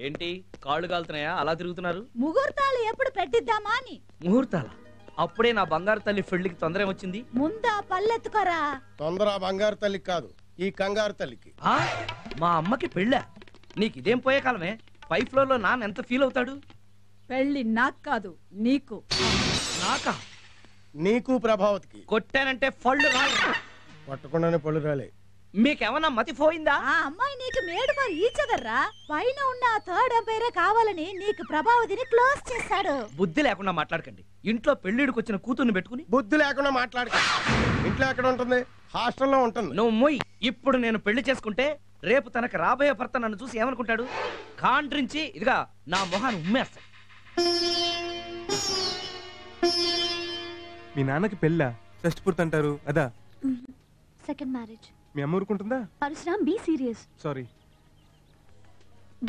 ఏంటి కాళ్ళు కాలుతున్నాయా అలా తిరుగుతున్నారు? ముహూర్తాలు ఎప్పుడు పెట్టిద్దామా అని. ముహూర్తాల? అప్పుడే నా బంగారు తల్లి పెళ్లికి తొందర వచ్చింది. ముందా పల్లెత్తుకోరా. తొందర బంగారు తల్లికి కాదు, ఈ కంగారు తల్లికి. మా అమ్మకి పెళ్ళా? నీకు ఇదేం పోయే కాలమే. 5th ఫ్లోర్ లో నాన్న ఎంత ఫీల్ అవుతాడు? పెళ్లి నాకు కాదు నీకు. నాకా? నీకు ప్రభావతికి. కొట్టానంటే పళ్ళు రాలి. పట్టకుండానే పళ్ళు రాలే. మీకేమన్నా మతి పోయిందా? ఆ అమ్మాయి నీకు మేడు మరి ఈచదర్రా. పైన ఉన్న 3rd ఎంపైరే కావాలని నీకు ప్రభావతిని క్లోజ్ చేశాడు. బుద్ధి లేకుండా మాట్లాడకండి. ఇంట్లో పెళ్లిడికి వచ్చిన కూతుర్ని పెట్టుకుని బుద్ధి లేకుండా మాట్లాడకండి. ఇంట్లో ఎక్కడ ఉంటుంది? హాస్టల్లో ఉంటుంది. నువ్వు మొయ్. ఇప్పుడు నేను పెళ్లి చేసుకుంటే రేపు తనకు రాబోయే భర్త నన్ను చూసి ఏమనుకుంటాడు? కాండ్రించి ఇదిగా నా మొహాన్ని ఉమ్మేస్తా. మీ నాన్నకి పెళ్ళా? ఫస్ట్ పూర్తి అంటారు అదా? Second marriage. మీ అమ్మ ఊరుకుంటుందా? Parashuram be serious. Sorry.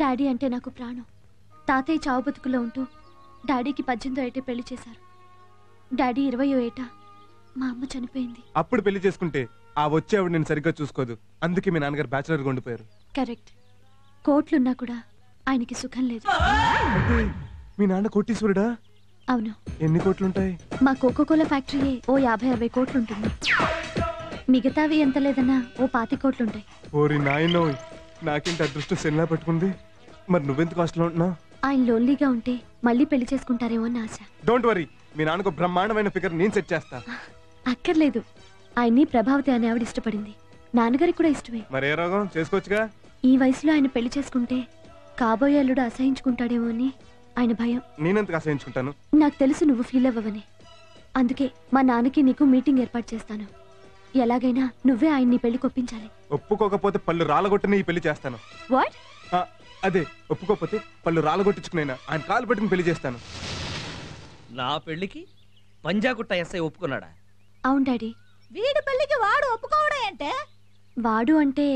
Daddy అంటే నాకు ప్రాణం. తాతయ్య చావు బతుకులో ఉంటూ డాడీకి 18వ ఏట పెళ్లి చేశారు. డాడీ 20వ ఏట మా అమ్మ చనిపోయింది. అప్పుడు పెళ్లి చేసుకుంటే ఆ వచ్చే ఆవిడ నేను సరిగ్గా చూసుకోదు. అందుకే మీ నాన్నగారు బ్యాచులర్గా ఉండిపోయారు. కరెక్ట్. కోట్లున్నా కూడా ఆయనకి సుఖం లేదు. మీ నాన్న కోటీశ్వరుడా? అవును. ఎన్ని కోట్లుంటాయి? మా కోకోకోలా ఫ్యాక్టరీయే ఓ 50-60 కోట్లు ఉంటుంది. మిగతావి ఎంత లేదన్నా ఓ 25 కోట్లుంటాయి. ఓరి నాయనో, నాకేంటి అదృష్టం సెల్లా పట్టుకుంది. మరి నువ్వెంత కాస్ట్లో ఉంటున్నావు? ఆయన లోన్లీగా ఉంటే మళ్ళీ పెళ్లి చేసుకుంటారేమో అని ఆశ. డోంట్ వరీ, మీ నాన్నకు బ్రహ్మాండమైన ఫిగర్ నేను సెట్ చేస్తా. అక్కర్లేదు, ఆయన్ని ప్రభావతి అనే ఆవిడ ఇష్టపడింది. నాన్నగారికి కూడా ఇష్టమే. మరి ఏ రోగం? చేసుకోవచ్చుగా. ఈ వయసులో ఆయన పెళ్లి చేసుకుంటే కాబోయే అల్లుడు అసహించుకుంటాడేమో అని ఆయన భయం. నేనెంతకు అసహించుకుంటాను? నాకు తెలుసు నువ్వు ఫీల్ అవ్వవని. అందుకే మా నాన్నకి నీకు మీటింగ్ ఏర్పాటు చేస్తాను. ఎలాగైనా నువ్వే ఆయన్ని పెళ్లి కొప్పించాలి. ఒప్పుకోకపోతే పళ్ళు రాలగొట్టని ఈ పెళ్లి చేస్తాను. వాట్? అదే, ఒప్పుకోకపోతే పళ్ళు రాలగొట్టించుకునైనా ఆయన కాలు పెట్టుకుని పెళ్లి చేస్తాను. నా పెళ్లికి పంజాగుట్ట ఎస్ఐ ఒప్పుకున్నాడా? అవును డాడీ. వీడి పెళ్లికి వాడు ఒప్పుకోవడం అంటే? వాడు అంటే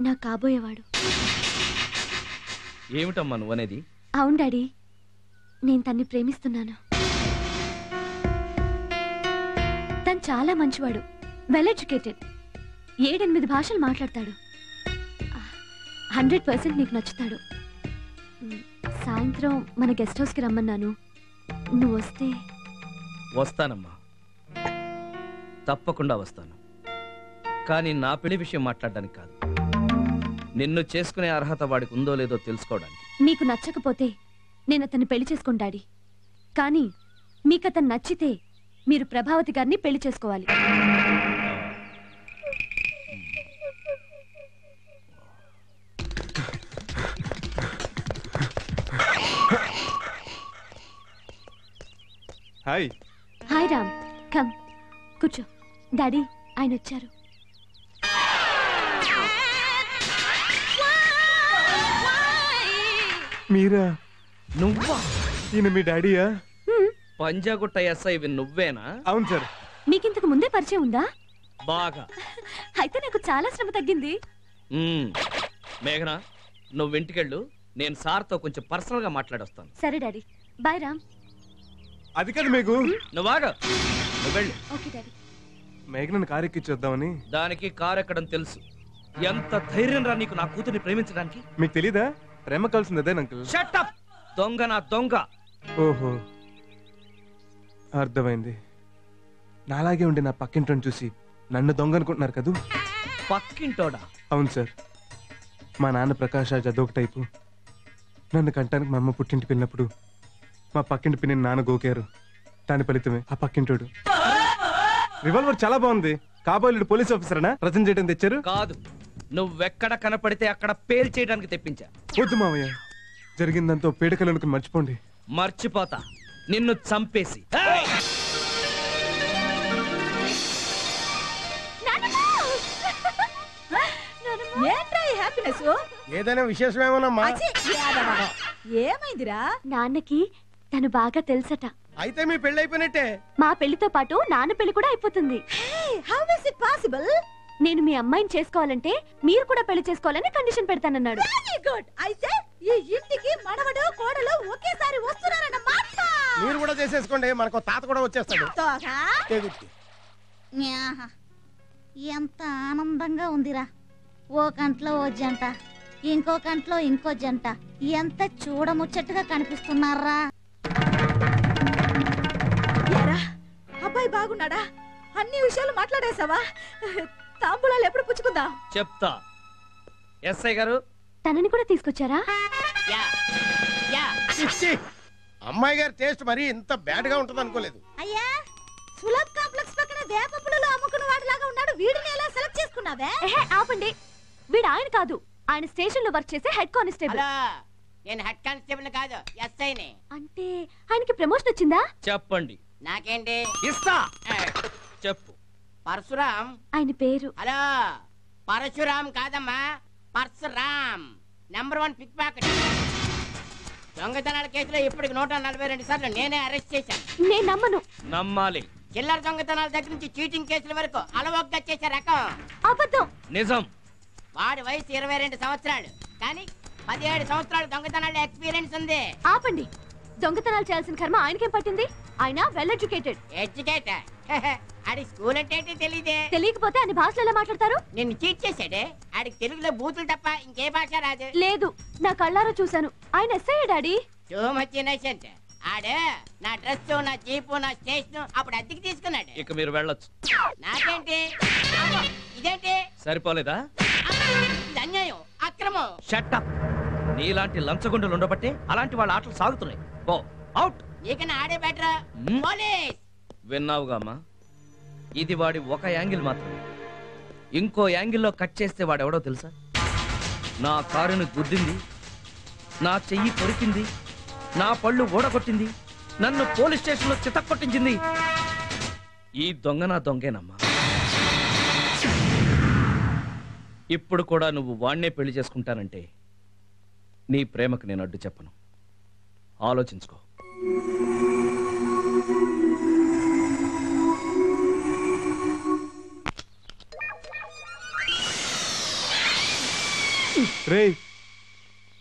నా కాబోయేవాడు. ఏమిటమ్మా నువ్వనేది? అవును డాడీ, నేను తన్ని ప్రేమిస్తున్నాను. తను చాలా మంచివాడు, వెల్ ఎడ్యుకేటెడ్, 7-8 భాషలు మాట్లాడతాడు. 100% నీకు నచ్చుతాడు. సాయంత్రం మన గెస్ట్ హౌస్కి రమ్మన్నాను. నువ్వు వస్తే? వస్తానమ్మా, తప్పకుండా వస్తాను. కానీ నా పెళ్లి విషయం మాట్లాడడానికి కాదు, నిన్ను చేసుకునే అర్హత వాడికి ఉందో లేదో తెలుసుకోవడానికి. మీకు నచ్చకపోతే నేను అతన్ని పెళ్లి చేసుకోను డాడీ. కానీ మీకు అతను నచ్చితే మీరు ప్రభావతి గారిని పెళ్లి చేసుకోవాలి. హాయ్. హాయ్ రామ్, కమ్ కూర్చో. డాడీ, ఆయన వచ్చారు. మీరా? నువ్వా? ఈయన మీ డాడీయా? పంజాగుట్ట ఎస్ఐ నువ్వేనా? అవును సార్. మీకింతకు ముందే పరిచయం ఉందా? బాగా. అయితే నాకు చాలా శ్రమ తగ్గింది. మేఘన, నువ్వు ఇంటికెళ్ళు, నేను సార్తో కొంచెం పర్సనల్ గా మాట్లాడొస్తాను. సరే డాడీ, బాయ్ రామ్. అది కాదు మేఘు. నువ్వాగా, నువ్వు వెళ్ళు. Okay daddy. మేఘనని కారు ఎక్కించేద్దామని. దానికి కారు ఎక్కడం తెలుసు. ఎంత ధైర్యం రా నీకు నా కూతుర్ని ప్రేమించడానికి? మీకు తెలీదా? ప్రేమ కలిసింది అదే అంకుల్. Shut up! దొంగ నా దొంగ. ఓహో, అర్థమైంది. నాలాగే ఉండి నా పక్కింటోని చూసి నన్ను దొంగ అనుకుంటున్నారు కదూ? పక్కింటోడా? అవును సార్. మా నాన్న ప్రకాష్ రాజ్ అదొక టైపు. నన్ను కంటానికి మా అమ్మ పుట్టింటికి వెళ్ళినప్పుడు మా పక్కింటి పిన్ని నాన్న గోకారు. దాని ఫలితమే ఆ పక్కింటోడు. రివాల్వర్ చాలా బాగుంది. కాబోలు పోలీస్ ఆఫీసర్నా ప్రజెంట్ చేయడం తెచ్చారు? కాదు, నువ్వెక్కడ కనపడితే అక్కడ పేల్ చేయడానికి తెప్పించా. వద్దు మావయ్య, జరిగిందంతా పీడకలను మర్చిపోండి. మర్చిపోతా, నిన్ను చంపేసి. ఏదైనా విశేషం ఏమోనమ్మా? ఏమైందిరా? నాన్నకి తను బాగా తెలుసట. అయితే మీ పెళ్లి అయిపోయినట్టే. మా పెళ్లితో పాటు నాన్న పెళ్లి కూడా అయిపోతుంది. How is it possible? నేను మీ అమ్మాయిని చేసుకోవాలంటే మీరు కూడా పెళ్లి చేసుకోవాలని కండిషన్ పెడతానన్నాడు. Very good. అయితే ఈ ఇంటికి మనవడు కోడలు ఒకేసారి వస్తున్నారన్నమాట. మీరు కూడా చేసేసుకోండి, మనకు తాత కూడా వచ్చేస్తాడు. ఎంత ఆనందంగా ఉందిరా. ఓ కంట్లో ఓ జంట ఇంకో కంట్లో ఇంకో జంట ఎంత చూడముచ్చట్టుగా కనిపిస్తున్నారా? ఏరా, అబ్బాయి బాగున్నాడా? అన్ని విషయాలు మాట్లాడేశావా? తాంబూలాలు ఎప్పుడు పుచ్చుకుందాం? చెప్తా. ఎస్ఐ గారు, తనని కూడా తీసుకొచ్చారా? చిచ్చి, అమ్మాయి గారి టేస్ట్ మరీ ఇంత బ్యాడ్ గా ఉంటుంది అనుకోలేదు. అయ్యా, సులభ్ కాంప్లెక్స్ పక్కన వేప పుల్లలు అమ్ముకున్న వాడిలాగా ఉన్నాడు. వీడిని ఎలా సెలెక్ట్ చేసుకున్నావే? ఆపండి, వీడు ఆయన కాదు, ఆయన స్టేషన్ లో వర్క్ చేసే హెడ్ కానిస్టేబుల్. నేను హెడ్ కానిస్టేబుల్ కాదు, ఎస్ఐని. అంటే ఆయనకి ప్రమోషన్ వచ్చిందా? చెప్పండి. నాకేంటి? ఇస్తా. చెప్పు. పరశురాం ఆయన పేరు. హలో, పరశురాం కాదమ్మా, పరశురాం. Number 1 pickpocket. దొంగతనాల కేసులో ఇప్పటికి 142 సార్లు నేనే అరెస్ట్ చేశాను. నేను నమ్మను. నమ్మాలి. చిల్లర దొంగతనాల దగ్గర నుంచి చీటింగ్ కేసుల వరకు అలవోగ్గా చేసే రకం. అబద్ధం. నిజం. వాడి వయసు 22 సంవత్సరాలు, కానీ 17 సంవత్సరాలు దొంగతనాల ఎక్స్పీరియన్స్ ఉంది. ఆపండి, దొంగతనాలు చేయాల్సిన కర్మ ఆయనకేం పట్టింది? ఆయన వెల్ ఎడ్యుకేటెడ్. ఎడ్యుకేటర్? ఆడి స్కూల్ అంటే తెలియదే. తెలియకపోతే అన్ని భాషలు ఎలా మాట్లాడతారు? నిన్ను చీట్ చేశాడే. ఆడికి తెలుగులో బూతులు తప్ప ఇంకే భాష రాదు. లేదు, నా కళ్ళారా చూశాను. ఆయన SI daddy. Too much innocent. ఆడే నా డ్రెస్, నా జీపు, నా స్టేషన్ అప్పుడు అద్దెకి తీసుకున్నాడు. ఇక మీరు వెళ్ళొచ్చు. నాకేంటి? అమ్మో, ఇదేంటి? సరిపోలేదా? అమ్మో, ఇది అన్యాయం, అక్రమం. Shut up. నీలాంటి లంచగొండలు ఉండబట్టే అలాంటి వాళ్ళ ఆటలు సాగుతున్నాయి. పో, అవుట్. నీకన్నా ఆడే బెటర్. పోలీస్. విన్నావుగా అమ్మా, ఇది వాడి ఒక యాంగిల్ మాత్రమే. ఇంకో యాంగిల్లో కట్ చేస్తే వాడెవడో తెలుసా? నా కారుని గుద్దింది, నా చెయ్యి కొరికింది, నా పళ్ళు ఊడగొట్టింది, నన్ను పోలీస్ స్టేషన్లో చితక్కొట్టించింది. ఈ దొంగ నా దొంగేనమ్మా. ఇప్పుడు కూడా నువ్వు వాణ్ణే పెళ్లి చేసుకుంటానంటే నీ ప్రేమకు నేను అడ్డు చెప్పను. ఆలోచించుకో. రే,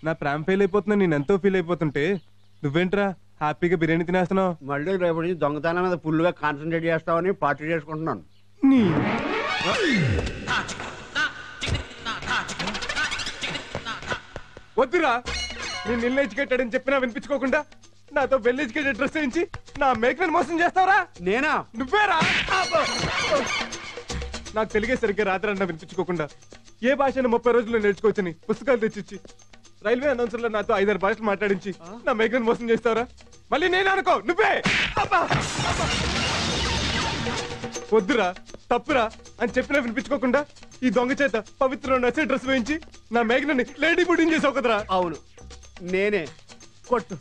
నా ప్రేమ ఫెయిల్ అయిపోతున్నా, నేను ఎంతో ఫీల్ అయిపోతుంటే నువ్వేంట్రా హ్యాపీగా బిర్యానీ తినేస్తున్నావు? మళ్ళీ రేపటి నుంచి దొంగతనం మీద ఫుల్గా కాన్సన్ట్రేట్ చేస్తామని పార్టీ చేసుకుంటున్నాను. వద్దురా, నేను ఇల్ ఎడ్యుకేటెడ్ అని చెప్పినా వినిపించుకోకుండా నాతో వెల్ ఎడ్యుకేటెడ్ డ్రెస్ వేయించి నా మేకలను మోసం చేస్తావరా? నేనా? నువ్వేరా? నాకు తెలుగే సరిగ్గా రాత్రన్నా వినిపించుకోకుండా ఏ భాషను 30 రోజుల్లో నేర్చుకోవచ్చని పుస్తకాలు తెచ్చిచ్చి రైల్వే అనౌన్సర్లో నాతో 5-6 భాషలు మాట్లాడించి నా మేకలను మోసం చేస్తావరా? మళ్ళీ నేను అనుకో నువ్వే. వద్దురా, తప్పురా అని చెప్పినా వినిపించుకోకుండా ఈ దొంగ చేత పవిత్ర నచ్చే డ్రెస్ వేయించి నా మేఘనని లేడీ బుడ్డింగ్ చేసావు కదరా? అవును, నేనే. కొట్టు.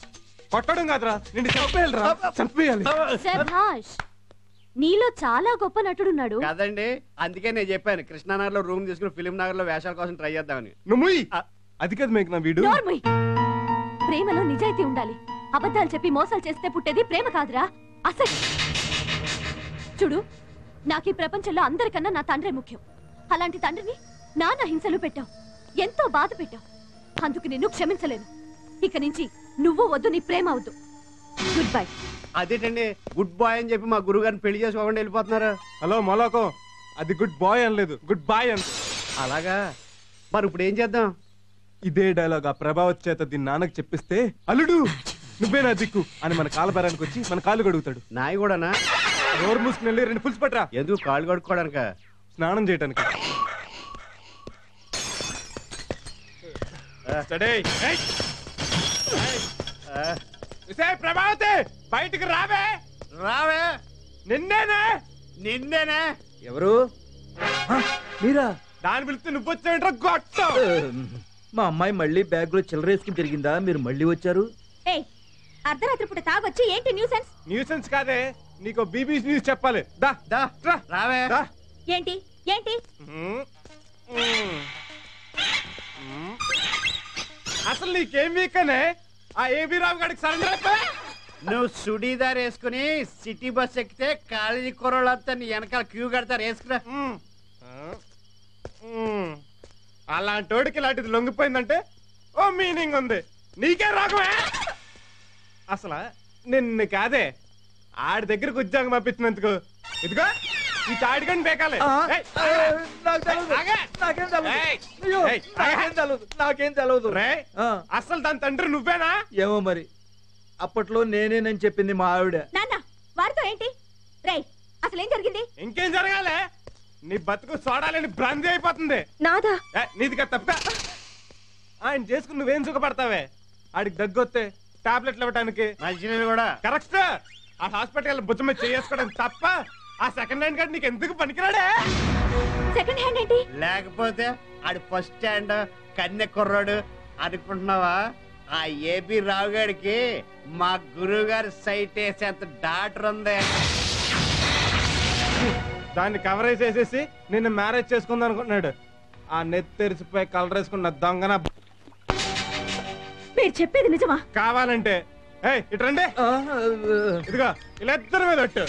కొట్టడం కాదురా, నిన్ను చంపేయాలిరా, చంపేయాలి. శభాష్, నీలో చాలా గొప్ప నటుడున్నాడు. కాదండి, అందుకే నేను చెప్పాను కృష్ణానగర్ లో రూమ్ తీసుకుని ఫిలిం నగర్ లో వేషాల కోసం ట్రై చేద్దామని. నువ్వు అది కదా మేఘన వీడు. నోర్మూయ్. ప్రేమలో నిజాయితీ ఉండాలి. అబద్ధాలు చెప్పి మోసాలు చేస్తే పుట్టేది ప్రేమ కాదురా, అసలు. చూడు, నాకు ఈ ప్రపంచంలో అందరికన్నా నా తండ్రే ముఖ్యం. అలాంటి తండ్రిని నాన్న హింసలు పెట్టావు, ఎంతో బాధ పెట్టావు. అందుకు నిన్ను క్షమించలేను. ఇక నుంచి నువ్వు వద్దు, నీ ప్రేమ వద్దు. Good bye. అదేంటండి గుడ్ బాయ్ అని చెప్పి మా గురువు గారిని పెళ్లి చేసుకోకుండా వెళ్ళిపోతున్నారు? హలో మొలకం, అది గుడ్ బాయ్ అనలేదు, గుడ్ బాయ్ అంత. అలాగా? మరి ఇప్పుడు ఏం చేద్దాం? ఇదే డైలాగ్ ఆ ప్రభావత్ చేత దీని నాన్నకు చెప్పిస్తే అల్లుడు నువ్వే నా దిక్కు అని మన కాలబేరానికి వచ్చి మన కాళ్ళు కడుగుతాడు. నాయి కూడానా? నోరు మూసుకుని వెళ్ళి 2 పులుసు పట్టరా. ఎందుకు? కాళ్ళు కడుక్కోవడానిక? స్నానం చేయటానికి. ప్రభావతి బయటికి రావే. రావే. నిన్నేనే. నిన్నేనే. ఎవరు? మీరా? దాని పిలిస్తే నువ్వు వచ్చాయంట్రా గొట్టం. మా అమ్మాయి మళ్ళీ బ్యాగ్ లో చిల్లరేసుకుని తిరిగిందా? మీరు మళ్ళీ వచ్చారు? అర్ధరాత్రి పూట తాగొచ్చి ఏంటి న్యూసెన్స్? న్యూసెన్స్ కాదే, నీకు బీబీసీ న్యూస్ చెప్పాలి. దా దా రావే. దా. ఏంటి ఏంటి? అసలు నీకేం వీకనే ఆ ఏబీ రావు గారికి సరెండర్ అయిపోయా? నువ్వు సుడీదార్ వేసుకుని సిటీ బస్ ఎక్కితే కాలేజీ కుర్రోళ్ళంతా నీ వెనకాల క్యూ కడతారు. వేసుకురా. అలాంటోడికి ఇలాంటిది లొంగిపోయిందంటే ఓ మీనింగ్ ఉంది. నీకే రాగమే. అసలు నిన్ను కాదే ఆడి దగ్గరకు ఉద్యోగం పంపించినందుకు ఇదిగో ఈ తాడికని బేకాలే ఆ, ఏయ్, ఆ, నాకు తెలవదు. ఆగే. నాకేం తెలవదు. ఏయ్, అయ్యో, ఏయ్, నాకేం తెలవదు. నాకేం తెలవదు. రే ఆ, అసలు దాని తండ్రి నువ్వేనా? ఏమో మరి అప్పట్లో నేనేనని చెప్పింది మా ఆవిడ. నాన్న వాడితో ఏంటి రేయ్ అసలు ఏం జరిగింది ఇంకేం జరగాలే? నీ బతుకు చూడాలని భ్రాంతి అయిపోతుంది. నాదా నీదిగా తప్ప ఆయన చేసుకుని నువ్వేం సుఖపడతావే? ఆడికి దగ్గొస్తే టాబ్లెట్లు ఇవ్వటానికి మంచినీళ్ళు కూడా కరెక్ట్. ఆ హాస్పిటల్ బుచ్చ మీద చేసుకోవడం తప్ప ఆ సెకండ్ హ్యాండ్ కార్డు నీకు ఎందుకు పనికిరాడే? సెకండ్ హ్యాండ్ ఏంటి లేకపోతే ఆడి ఫస్ట్ స్టాండ్ కన్నె కుర్రాడు అనుకుంటున్నావా? ఆ ఏపీ రావు గారికి మా గురువు గారి సైట్ వేసేంత డాక్టర్ ఉంది. దాన్ని కవరేజ్ చేసేసి నిన్ను మ్యారేజ్ చేసుకుందాం అనుకుంటున్నాడు. ఆ నెత్తి తెరిచిపోయి కలర్ వేసుకున్న దొంగన మీరు చెప్పేది నిజమా కావాలంటే ఏయ్ ఇటు రండి. ఆ, ఇదిగో ఇలా ఇద్దరు మీద ఒట్టు.